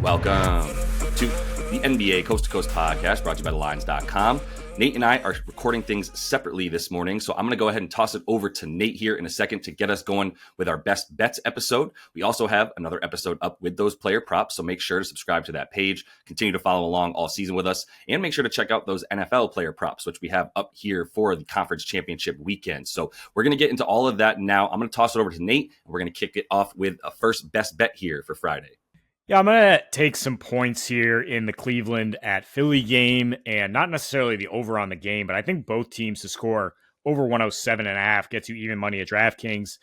Welcome to the NBA Coast to Coast podcast brought to you by thelines.com. Nate and I are recording things separately this morning, so I'm going to go ahead and toss it over to Nate here in a second to get us going with our best bets episode. We also have another episode up with those player props, so make sure to subscribe to that page, continue to follow along all season with us, and make sure to check out those NFL player props, which we have up here for the conference championship weekend. So we're going to get into all of that now. I'm going to toss it over to Nate, and we're going to kick it off with a first best bet here for Friday. Yeah, I'm going to take some points here in the Cleveland at Philly game, and not necessarily the over on the game, but I think both teams to score over 107.5 gets you even money at DraftKings.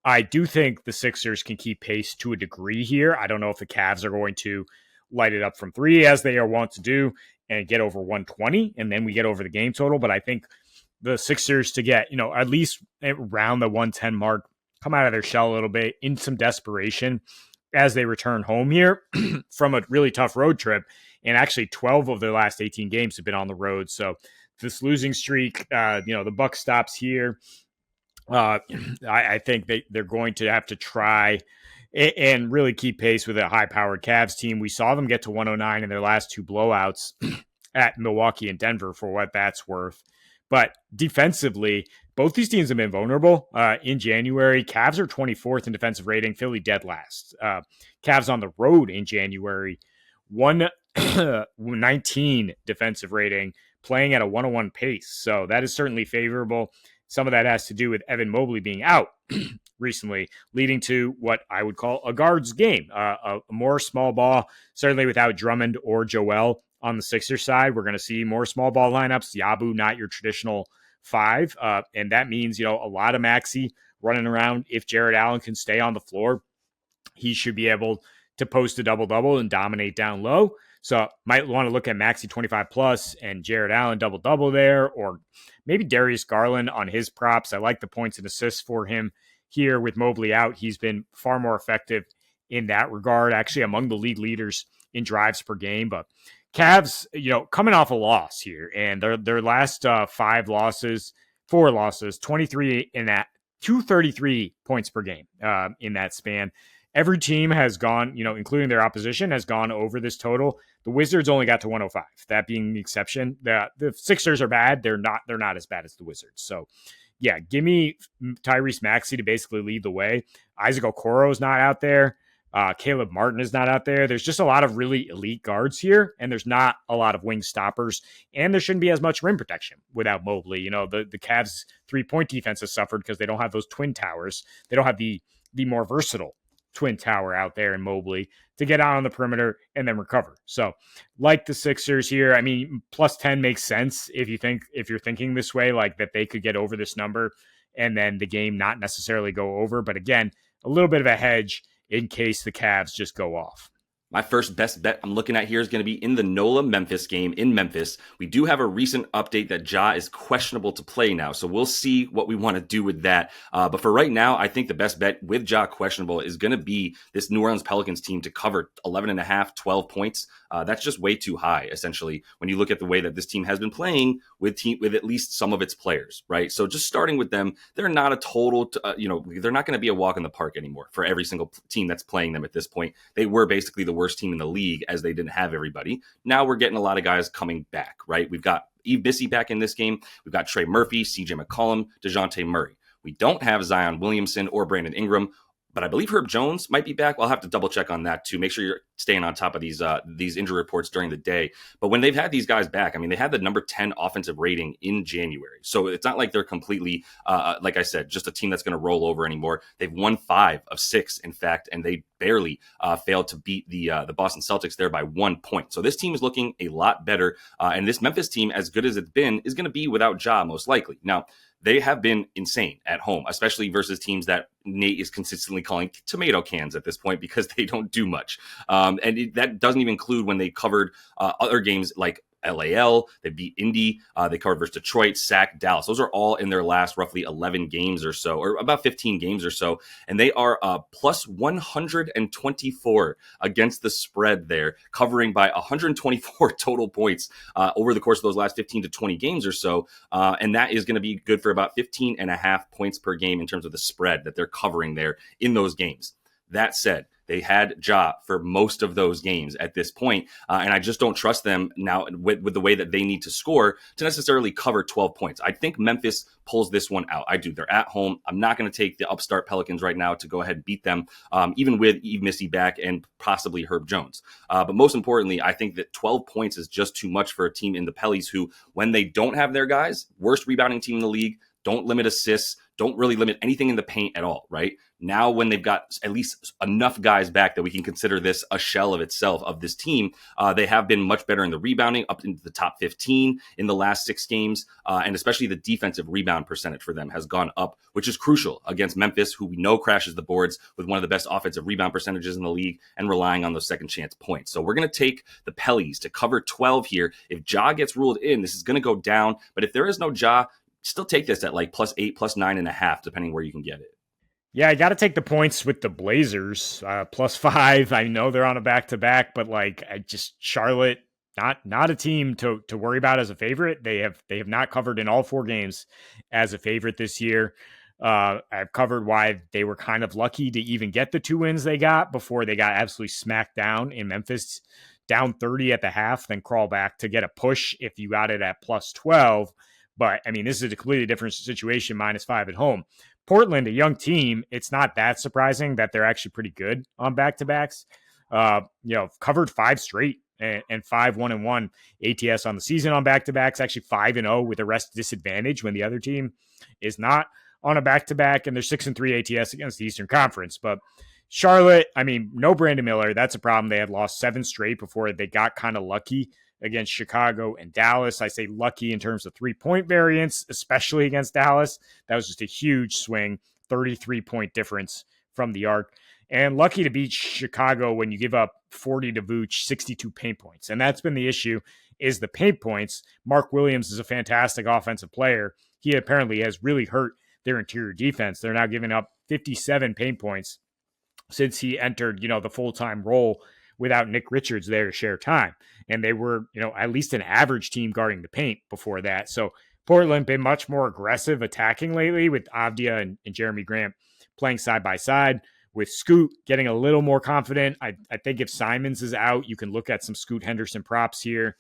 I do think the Sixers can keep pace to a degree here. I don't know if the Cavs are going to light it up from three as they are wont to do and get over 120, and then we get over the game total. But I think the Sixers to get, at least around the 110 mark, come out of their shell a little bit in some desperation as they return home here from a really tough road trip. And actually 12 of their last 18 games have been on the road. So this losing streak, the buck stops here. I think they're going to have to try and really keep pace with a high-powered Cavs team. We saw them get to 109 in their last two blowouts at Milwaukee and Denver for what that's worth. But defensively, both these teams have been vulnerable in January. Cavs are 24th in defensive rating, Philly dead last. Cavs on the road in January, 119 defensive rating, playing at a 101 pace. So that is certainly favorable. Some of that has to do with Evan Mobley being out recently, leading to what I would call a guards game, a more small ball, certainly without Drummond or Joel. On the Sixers side, we're going to see more small ball lineups. Yabu, not your traditional five. And that means, a lot of Maxey running around. If Jared Allen can stay on the floor, he should be able to post a double-double and dominate down low. So might want to look at Maxey 25 plus and Jared Allen double-double there, or maybe Darius Garland on his props. I like the points and assists for him here with Mobley out. He's been far more effective in that regard, actually among the league leaders in drives per game. But Cavs, coming off a loss here, and their last four losses, 23 in that, 233 points per game in that span. Every team has gone, including their opposition, has gone over this total. The Wizards only got to 105. That being the exception. The Sixers are bad. They're not as bad as the Wizards. So, yeah, give me Tyrese Maxey to basically lead the way. Isaac Okoro is not out there. Caleb Martin is not out there. There's just a lot of really elite guards here, and there's not a lot of wing stoppers, and there shouldn't be as much rim protection without Mobley. The Cavs' three-point defense has suffered because they don't have those twin towers. They don't have the more versatile twin tower out there in Mobley to get out on the perimeter and then recover. So like the Sixers here, I mean, plus 10 makes sense if you're thinking this way, like that they could get over this number and then the game not necessarily go over. But again, a little bit of a hedge in case the Cavs just go off. My first best bet I'm looking at here is going to be in the NOLA-Memphis game in Memphis. We do have a recent update that Ja is questionable to play now, so we'll see what we want to do with that. But for right now, I think the best bet with Ja questionable is going to be this New Orleans Pelicans team to cover 11.5, 12 points. That's just way too high, essentially, when you look at the way that this team has been playing with at least some of its players, right? So just starting with them, they're not a total, they're not going to be a walk in the park anymore for every single team that's playing them at this point. They were basically the worst team in the league as they didn't have everybody. Now we're getting a lot of guys coming back, right? We've got Yves Bissey back in this game. We've got Trey Murphy, CJ McCollum, DeJounte Murray. We don't have Zion Williamson or Brandon Ingram, but I believe Herb Jones might be back. I'll have to double check on that too. Make sure you're staying on top of these injury reports during the day. But when they've had these guys back, I mean, they had the number 10 offensive rating in January. So it's not like they're completely, like I said, just a team that's going to roll over anymore. They've won 5 of 6, in fact, and they barely failed to beat the Boston Celtics there by 1 point. So this team is looking a lot better. And this Memphis team, as good as it's been, is going to be without Ja most likely. Now, they have been insane at home, especially versus teams that Nate is consistently calling tomato cans at this point because they don't do much. That doesn't even include when they covered other games like LAL, they beat Indy, they covered versus Detroit, Sac, Dallas. Those are all in their last roughly 11 games or so, or about 15 games or so. And they are plus 124 against the spread there, covering by 124 total points over the course of those last 15 to 20 games or so. And that is going to be good for about 15.5 points per game in terms of the spread that they're covering there in those games. That said, they had Ja for most of those games at this point, and I just don't trust them now with the way that they need to score to necessarily cover 12 points. I think Memphis pulls this one out. I do. They're at home. I'm not going to take the upstart Pelicans right now to go ahead and beat them, even with Eve Missy back and possibly Herb Jones. But most importantly, I think that 12 points is just too much for a team in the Pellies who, when they don't have their guys, worst rebounding team in the league, don't limit assists, don't really limit anything in the paint at all, right? Now, when they've got at least enough guys back that we can consider this a shell of itself of this team, they have been much better in the rebounding, up into the top 15 in the last 6 games, and especially the defensive rebound percentage for them has gone up, which is crucial against Memphis, who we know crashes the boards with one of the best offensive rebound percentages in the league and relying on those second chance points. So we're going to take the Pellies to cover 12 here. If Ja gets ruled in, this is going to go down, but if there is no Ja, still take this at like +8, +9.5, depending where you can get it. Yeah, I got to take the points with the Blazers, +5. I know they're on a back-to-back, but like, I just Charlotte, not a team to worry about as a favorite. They have not covered in all 4 games as a favorite this year. I've covered why they were kind of lucky to even get the 2 wins they got before they got absolutely smacked down in Memphis, down 30 at the half, then crawl back to get a push if you got it at +12. But I mean, this is a completely different situation, -5 at home. Portland, a young team, it's not that surprising that they're actually pretty good on back-to-backs. Covered 5 straight and 5-1-1 ATS on the season on back-to-backs, actually 5-0 with a rest disadvantage when the other team is not on a back-to-back, and they're 6-3 ATS against the Eastern Conference. But Charlotte, I mean, no Brandon Miller. That's a problem. They had lost 7 straight before they got kind of lucky against Chicago and Dallas. I say lucky in terms of 3-point variance, especially against Dallas. That was just a huge swing, 33-point difference from the arc. And lucky to beat Chicago when you give up 40 to Vooch, 62 paint points. And that's been the issue, is the paint points. Mark Williams is a fantastic offensive player. He apparently has really hurt their interior defense. They're now giving up 57 paint points since he entered, the full-time role without Nick Richards there to share time. And they were, at least an average team guarding the paint before that. So Portland been much more aggressive attacking lately with Avdia and Jeremy Grant playing side by side, with Scoot getting a little more confident. I think if Simons is out, you can look at some Scoot Henderson props here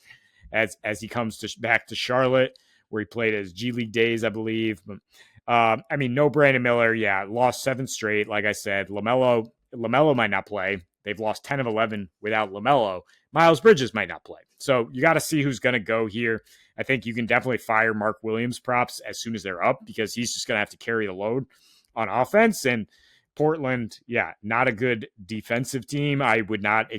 as he comes back to Charlotte, where he played his G League days, I believe. No Brandon Miller. Yeah, lost 7 straight. Like I said, LaMelo might not play. They've lost 10 of 11 without LaMelo. Miles Bridges might not play. So you got to see who's going to go here. I think you can definitely fire Mark Williams props as soon as they're up, because he's just going to have to carry the load on offense. And Portland, not a good defensive team. I would not,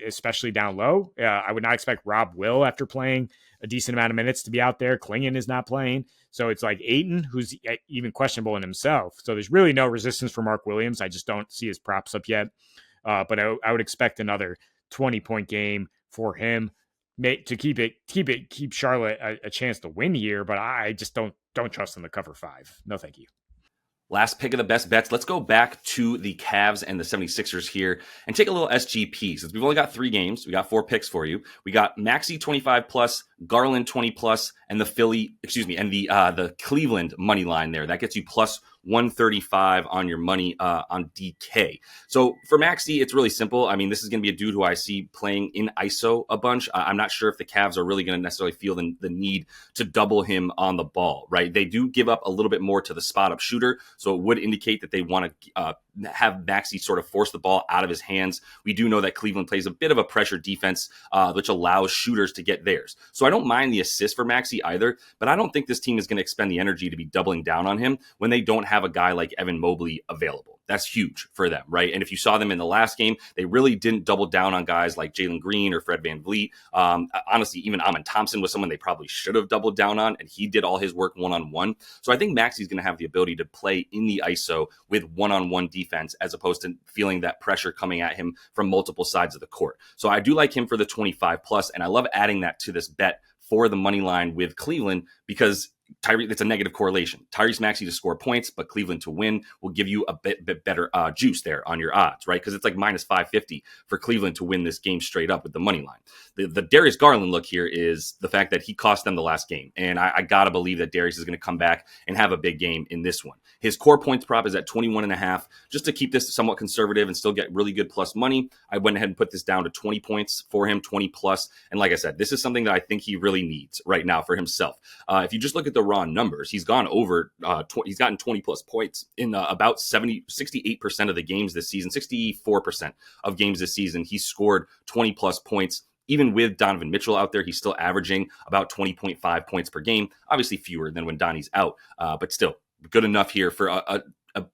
especially down low. I would not expect Rob Will, after playing a decent amount of minutes, to be out there. Klingon is not playing. So it's like Ayton, who's even questionable in himself. So there's really no resistance for Mark Williams. I just don't see his props up yet. But I would expect another 20-point game for him to keep Charlotte a chance to win here. But I just don't trust them to cover 5. No, thank you. Last pick of the best bets. Let's go back to the Cavs and the 76ers here and take a little SGP. Since we've only got 3 games, we got 4 picks for you. We got Maxey 25+, Garland 20+, and the Cleveland money line there. That gets you +135 on your money on DK. So for Maxey, it's really simple. I mean, this is going to be a dude who I see playing in ISO a bunch. I'm not sure if the Cavs are really going to necessarily feel the need to double him on the ball, right? They do give up a little bit more to the spot-up shooter, so it would indicate that they want to have Maxey sort of force the ball out of his hands. We do know that Cleveland plays a bit of a pressure defense, which allows shooters to get theirs. So I don't mind the assist for Maxey either, but I don't think this team is going to expend the energy to be doubling down on him when they don't have a guy like Evan Mobley available. That's huge for them, right? And if you saw them in the last game, they really didn't double down on guys like Jalen Green or Fred VanVleet. Honestly, even Amin Thompson was someone they probably should have doubled down on, and he did all his work one-on-one. So I think Maxey's going to have the ability to play in the ISO with one-on-one defense, as opposed to feeling that pressure coming at him from multiple sides of the court. So I do like him for the 25+, and I love adding that to this bet for the money line with Cleveland, because It's a negative correlation. Tyrese Maxey to score points, but Cleveland to win will give you a bit better juice there on your odds, right? Because it's like minus 550 for Cleveland to win this game straight up with the money line. The Darius Garland look here is the fact that he cost them the last game. And I got to believe that Darius is going to come back and have a big game in this one. His core points prop is at 21.5. Just to keep this somewhat conservative and still get really good plus money, I went ahead and put this down to 20 points for him, 20 plus. And like I said, this is something that I think he really needs right now for himself. If you just look at the raw numbers, he's gone over, he's gotten 20 plus points in about 68% of the games this season, 64% of games this season. He's scored 20 plus points. Even with Donovan Mitchell out there, he's still averaging about 20.5 points per game. Obviously fewer than when Donnie's out, but still good enough here for a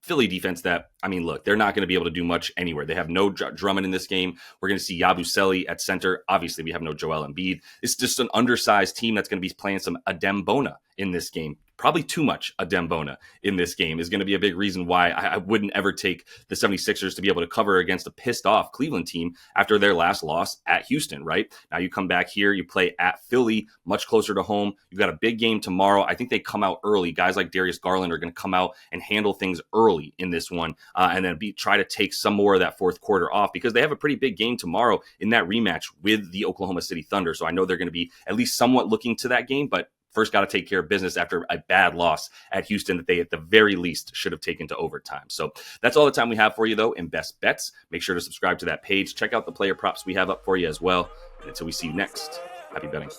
Philly defense that, I mean, look, they're not going to be able to do much anywhere. They have no Drummond in this game. We're going to see Yabusele at center. Obviously, we have no Joel Embiid. It's just an undersized team that's going to be playing some Adem Bona in this game. Probably too much Adem Bona in this game is going to be a big reason why I wouldn't ever take the 76ers to be able to cover against a pissed off Cleveland team after their last loss at Houston, right? Now you come back here, you play at Philly, much closer to home. You've got a big game tomorrow. I think they come out early. Guys like Darius Garland are going to come out and handle things early in this one and then try to take some more of that fourth quarter off because they have a pretty big game tomorrow in that rematch with the Oklahoma City Thunder. So I know they're going to be at least somewhat looking to that game, but first got to take care of business after a bad loss at Houston that they at the very least should have taken to overtime. So that's all the time we have for you, though, in Best Bets. Make sure to subscribe to that page. Check out the player props we have up for you as well. And until we see you next, happy betting.